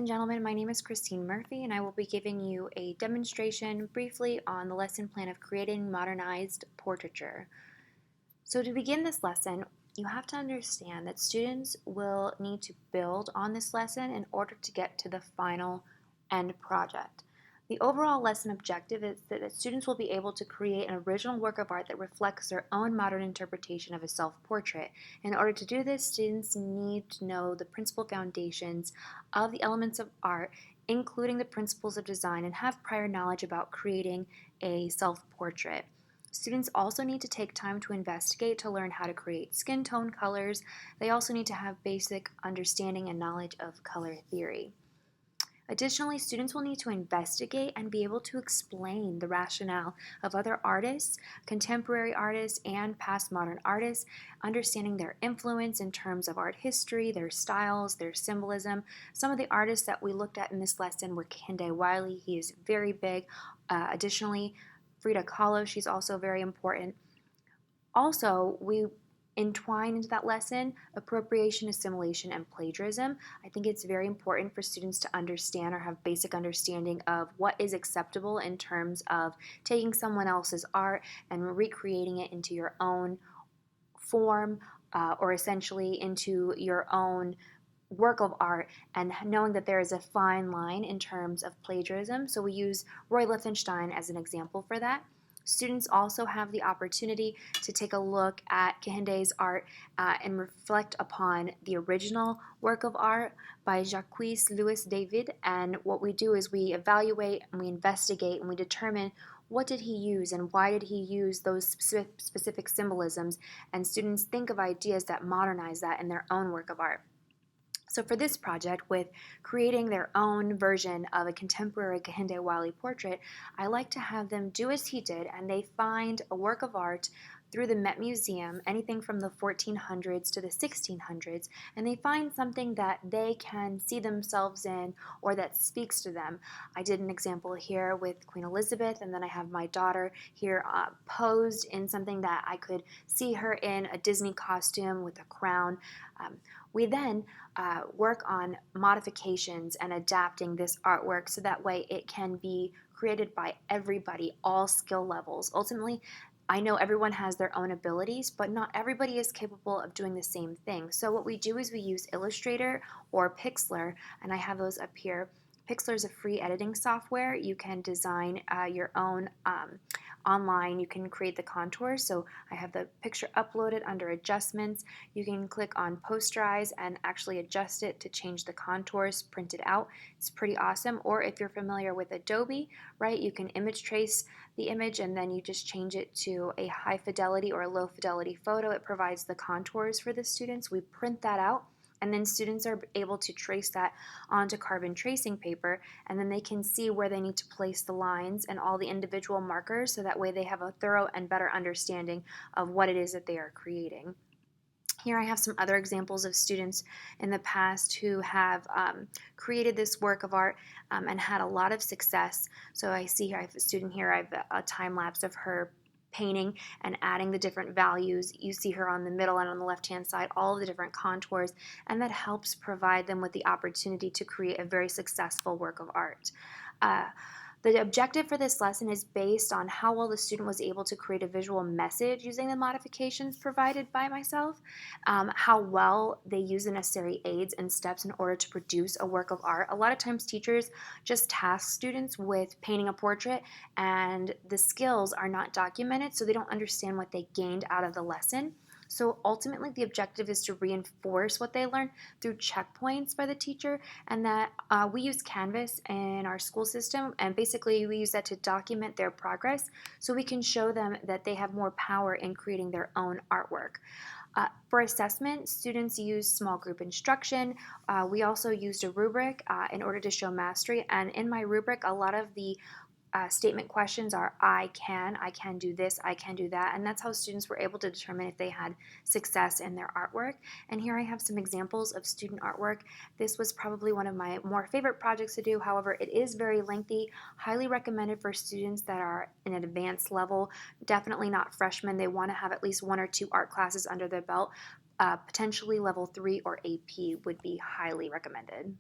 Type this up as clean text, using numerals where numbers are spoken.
And gentlemen, my name is Christine Murphy, and I will be giving you a demonstration briefly on the lesson plan of creating modernized portraiture. So to begin this lesson, you have to understand that students will need to build on this lesson in order to get to the final end project. The overall lesson objective is that students will be able to create an original work of art that reflects their own modern interpretation of a self-portrait. In order to do this, students need to know the principal foundations of the elements of art, including the principles of design, and have prior knowledge about creating a self-portrait. Students also need to take time to investigate to learn how to create skin tone colors. They also need to have basic understanding and knowledge of color theory. Additionally, students will need to investigate and be able to explain the rationale of other artists, contemporary artists, and past modern artists, understanding their influence in terms of art history, their styles, their symbolism. Some of the artists that we looked at in this lesson were Kehinde Wiley. He is very big. Additionally, Frida Kahlo, she's also very important. Also, we entwine into that lesson appropriation, assimilation, and plagiarism. I think it's very important for students to understand or have basic understanding of what is acceptable in terms of taking someone else's art and recreating it into your own form, or essentially into your own work of art, and knowing that there is a fine line in terms of plagiarism. So we use Roy Lichtenstein as an example for that. Students also have the opportunity to take a look at Kehinde's art and reflect upon the original work of art by Jacques Louis David. And what we do is we evaluate and we investigate and we determine what did he use and why did he use those specific symbolisms, and students think of ideas that modernize that in their own work of art. So for this project, with creating their own version of a contemporary Kehinde Wiley portrait, I like to have them do as he did, and they find a work of art through the Met Museum, anything from the 1400s to the 1600s, and they find something that they can see themselves in or that speaks to them. I did an example here with Queen Elizabeth, and then I have my daughter here posed in something that I could see her in a Disney costume with a crown. We then work on modifications and adapting this artwork so that way it can be created by everybody, all skill levels. Ultimately, I know everyone has their own abilities, but not everybody is capable of doing the same thing. So what we do is we use Illustrator or Pixlr, and I have those up here. Pixlr is a free editing software. You can design your own online. You can create the contours. So I have the picture uploaded under adjustments. You can click on posterize and actually adjust it to change the contours, print it out. It's pretty awesome. Or if you're familiar with Adobe, right, you can image trace the image and then you just change it to a high fidelity or a low fidelity photo. It provides the contours for the students. We print that out, and then students are able to trace that onto carbon tracing paper, and then they can see where they need to place the lines and all the individual markers, so that way they have a thorough and better understanding of what it is that they are creating. Here I have some other examples of students in the past who have created this work of art and had a lot of success. So I see here I have a student here, I have a time lapse of her painting and adding the different values. You see her on the middle and on the left hand side, all of the different contours, and that helps provide them with the opportunity to create a very successful work of art. The objective for this lesson is based on how well the student was able to create a visual message using the modifications provided by myself, how well they use the necessary aids and steps in order to produce a work of art. A lot of times teachers just task students with painting a portrait and the skills are not documented, so they don't understand what they gained out of the lesson. So ultimately the objective is to reinforce what they learn through checkpoints by the teacher, and that we use Canvas in our school system, and basically we use that to document their progress so we can show them that they have more power in creating their own artwork. For assessment, students use small group instruction. We also used a rubric in order to show mastery, and in my rubric a lot of the statement questions are I can do this, I can do that, and that's how students were able to determine if they had success in their artwork. And here I have some examples of student artwork. This was probably one of my more favorite projects to do. However, it is very lengthy, highly recommended for students that are in an advanced level, definitely not freshmen. They want to have at least 1 or 2 art classes under their belt. Potentially level 3 or AP would be highly recommended.